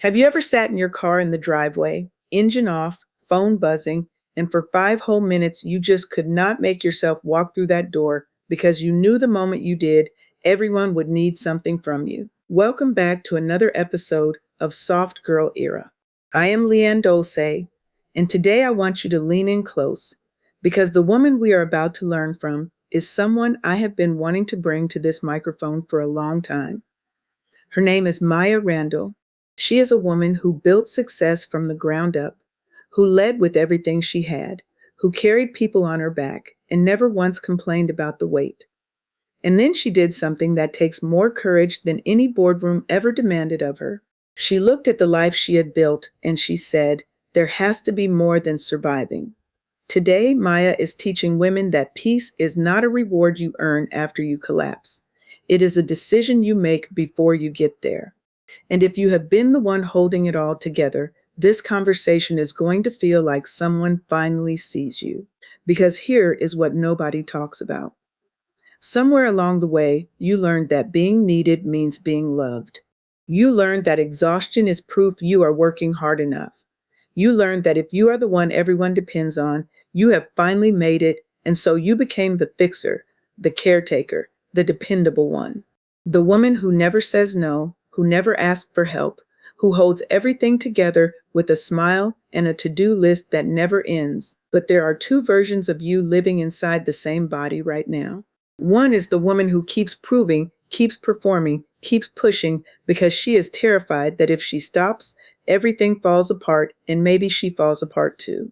Have you ever sat in your car in the driveway, engine off, phone buzzing, and for 5 whole minutes you just could not make yourself walk through that door because you knew the moment you did, everyone would need something from you? Welcome back to another episode of Soft Girl Era. I am LeAnne Dolce, and today I want you to lean in close because the woman we are about to learn from is someone I have been wanting to bring to this microphone for a long time. Her name is Maya Randle. She is a woman who built success from the ground up, who led with everything she had, who carried people on her back and never once complained about the weight. And then she did something that takes more courage than any boardroom ever demanded of her. She looked at the life she had built and she said, there has to be more than surviving. Today, Maya is teaching women that peace is not a reward you earn after you collapse. It is a decision you make before you get there. And if you have been the one holding it all together, this conversation is going to feel like someone finally sees you. Because here is what nobody talks about. Somewhere along the way, you learned that being needed means being loved. You learned that exhaustion is proof you are working hard enough. You learned that if you are the one everyone depends on, you have finally made it, and so you became the fixer, the caretaker, the dependable one. The woman who never says no, who never asks for help, who holds everything together with a smile and a to-do list that never ends. But there are two versions of you living inside the same body right now. One is the woman who keeps proving, keeps performing, keeps pushing because she is terrified that if she stops, everything falls apart and maybe she falls apart too.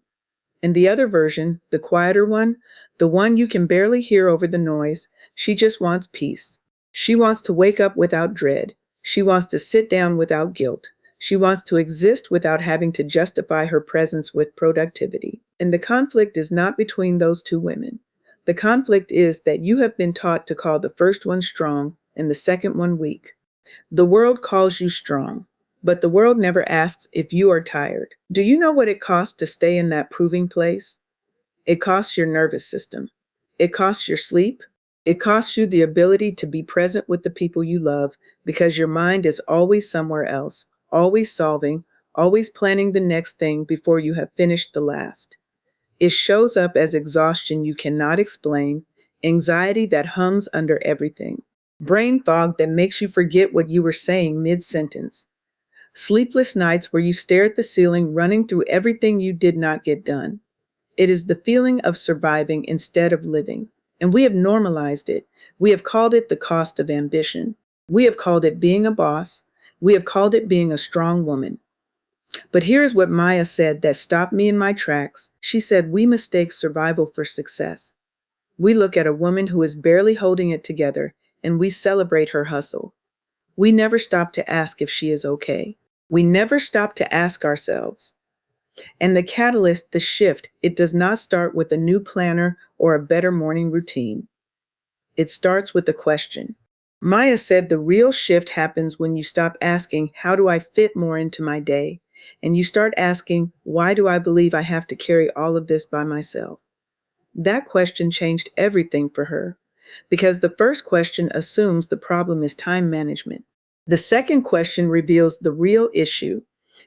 And the other version, the quieter one, the one you can barely hear over the noise, she just wants peace. She wants to wake up without dread. She wants to sit down without guilt. She wants to exist without having to justify her presence with productivity. And the conflict is not between those two women. The conflict is that you have been taught to call the first one strong and the second one weak. The world calls you strong, but the world never asks if you are tired. Do you know what it costs to stay in that proving place? It costs your nervous system. It costs your sleep. It costs you the ability to be present with the people you love because your mind is always somewhere else, always solving, always planning the next thing before you have finished the last. It shows up as exhaustion you cannot explain, anxiety that hums under everything, brain fog that makes you forget what you were saying mid-sentence, sleepless nights where you stare at the ceiling running through everything you did not get done. It is the feeling of surviving instead of living, and we have normalized it. We have called it the cost of ambition. We have called it being a boss. We have called it being a strong woman. But here's what Maya said that stopped me in my tracks. She said, we mistake survival for success. We look at a woman who is barely holding it together and we celebrate her hustle. We never stop to ask if she is okay. We never stop to ask ourselves. And the catalyst, the shift, it does not start with a new planner or a better morning routine. It starts with a question. Maya said the real shift happens when you stop asking, how do I fit more into my day? And you start asking, why do I believe I have to carry all of this by myself? That question changed everything for her, because the first question assumes the problem is time management. The second question reveals the real issue.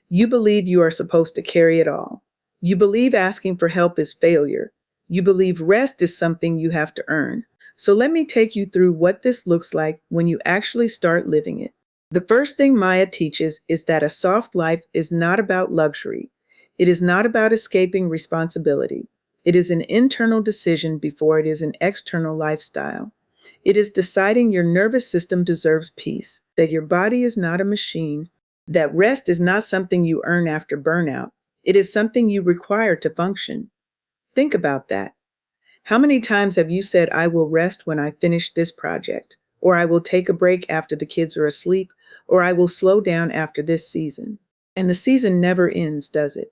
You believe you are supposed to carry it all. You believe asking for help is failure. You believe rest is something you have to earn. So let me take you through what this looks like when you actually start living it. The first thing Maya teaches is that a soft life is not about luxury. It is not about escaping responsibility. It is an internal decision before it is an external lifestyle. It is deciding your nervous system deserves peace, that your body is not a machine, that rest is not something you earn after burnout. It is something you require to function. Think about that. How many times have you said, I will rest when I finish this project, or I will take a break after the kids are asleep, or I will slow down after this season? And the season never ends, does it?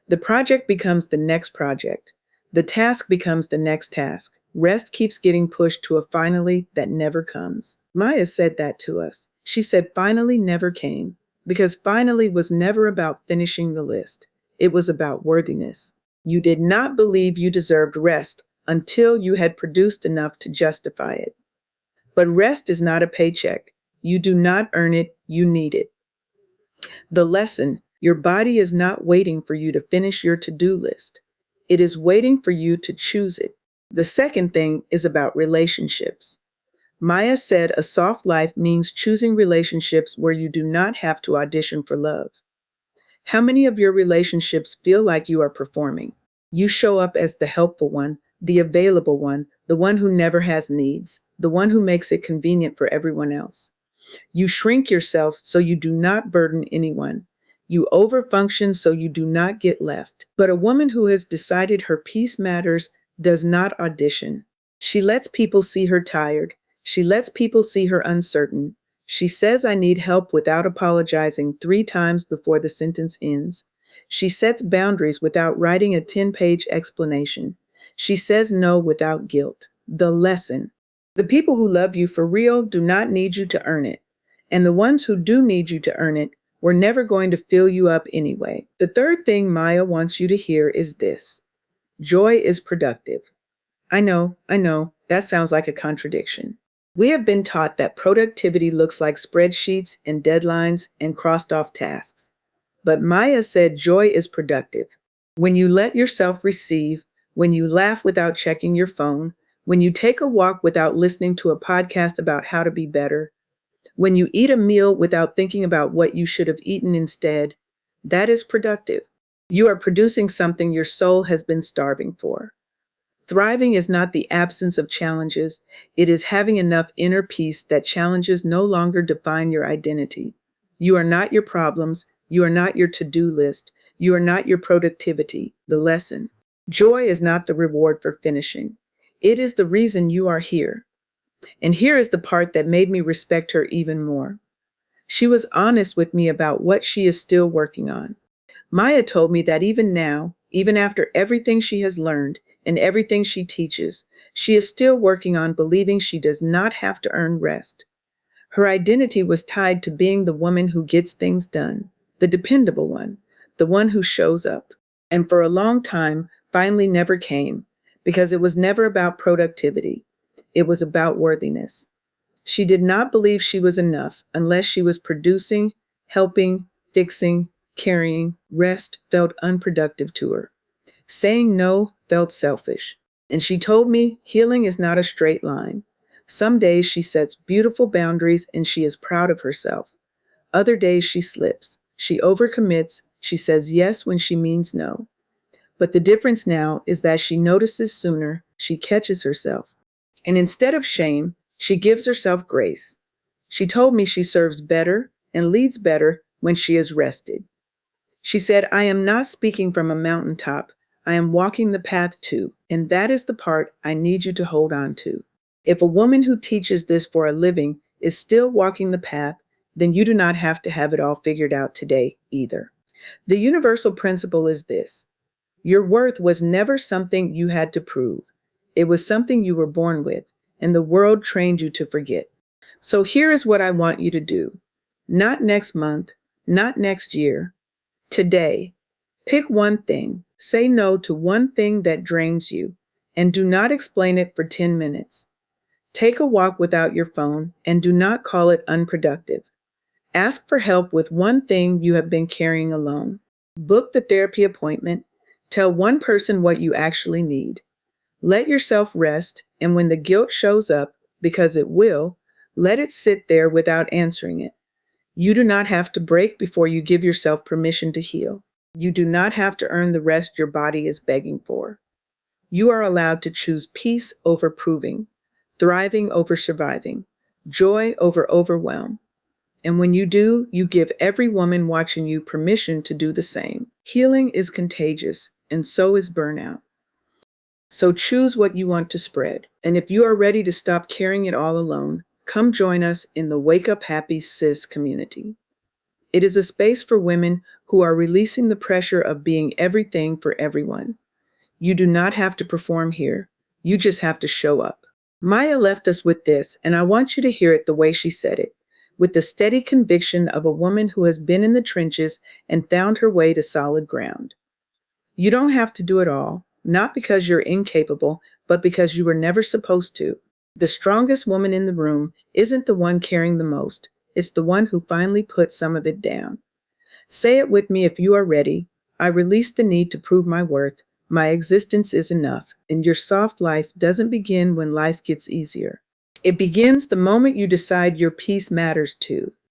The project becomes the next project. The task becomes the next task. Rest keeps getting pushed to a finally that never comes. Maya said that to us. She said finally never came, because finally was never about finishing the list. It was about worthiness. You did not believe you deserved rest until you had produced enough to justify it. But rest is not a paycheck. You do not earn it, you need it. The lesson: your body is not waiting for you to finish your to-do list. It is waiting for you to choose it. The second thing is about relationships. Maya said a soft life means choosing relationships where you do not have to audition for love. How many of your relationships feel like you are performing? You show up as the helpful one, the available one, the one who never has needs, the one who makes it convenient for everyone else. You shrink yourself so you do not burden anyone. You overfunction so you do not get left. But a woman who has decided her peace matters does not audition. She lets people see her tired. She lets people see her uncertain. She says, I need help without apologizing 3 times before the sentence ends. She sets boundaries without writing a 10-page explanation. She says no without guilt. The lesson: the people who love you for real do not need you to earn it. And the ones who do need you to earn it were never going to fill you up anyway. The third thing Maya wants you to hear is this: joy is productive. I know, that sounds like a contradiction. We have been taught that productivity looks like spreadsheets and deadlines and crossed off tasks. But Maya said joy is productive. When you let yourself receive, when you laugh without checking your phone, when you take a walk without listening to a podcast about how to be better, when you eat a meal without thinking about what you should have eaten instead, that is productive. You are producing something your soul has been starving for. Thriving is not the absence of challenges, it is having enough inner peace that challenges no longer define your identity. You are not your problems, you are not your to-do list, you are not your productivity. The lesson: joy is not the reward for finishing. It is the reason you are here. And here is the part that made me respect her even more. She was honest with me about what she is still working on. Maya told me that even now, even after everything she has learned and everything she teaches, she is still working on believing she does not have to earn rest. Her identity was tied to being the woman who gets things done, the dependable one, the one who shows up. And for a long time, finally never came, because it was never about productivity. It was about worthiness. She did not believe she was enough unless she was producing, helping, fixing, carrying. Rest felt unproductive to her. Saying no felt selfish. And she told me healing is not a straight line. Some days she sets beautiful boundaries and she is proud of herself. Other days she slips. She overcommits. She says yes when she means no. But the difference now is that she notices sooner, she catches herself. And instead of shame, she gives herself grace. She told me she serves better and leads better when she is rested. She said, I am not speaking from a mountaintop. I am walking the path too. And that is the part I need you to hold on to. If a woman who teaches this for a living is still walking the path, then you do not have to have it all figured out today either. The universal principle is this: your worth was never something you had to prove. It was something you were born with, and the world trained you to forget. So here is what I want you to do. Not next month, not next year. Today, pick one thing. Say no to one thing that drains you, and do not explain it for 10 minutes. Take a walk without your phone, and do not call it unproductive. Ask for help with one thing you have been carrying alone. Book the therapy appointment. Tell one person what you actually need. Let yourself rest, and when the guilt shows up, because it will, let it sit there without answering it. You do not have to break before you give yourself permission to heal. You do not have to earn the rest your body is begging for. You are allowed to choose peace over proving, thriving over surviving, joy over overwhelm. And when you do, you give every woman watching you permission to do the same. Healing is contagious, and so is burnout. So choose what you want to spread. And if you are ready to stop carrying it all alone, come join us in the Wake Up Happy Sis community. It is a space for women who are releasing the pressure of being everything for everyone. You do not have to perform here. You just have to show up. Maya left us with this, and I want you to hear it the way she said it, with the steady conviction of a woman who has been in the trenches and found her way to solid ground. You don't have to do it all, not because you're incapable, but because you were never supposed to. The strongest woman in the room isn't the one carrying the most. It's the one who finally put some of it down. Say it with me if you are ready. I release the need to prove my worth. My existence is enough, and your soft life doesn't begin when life gets easier. It begins the moment you decide your peace matters too.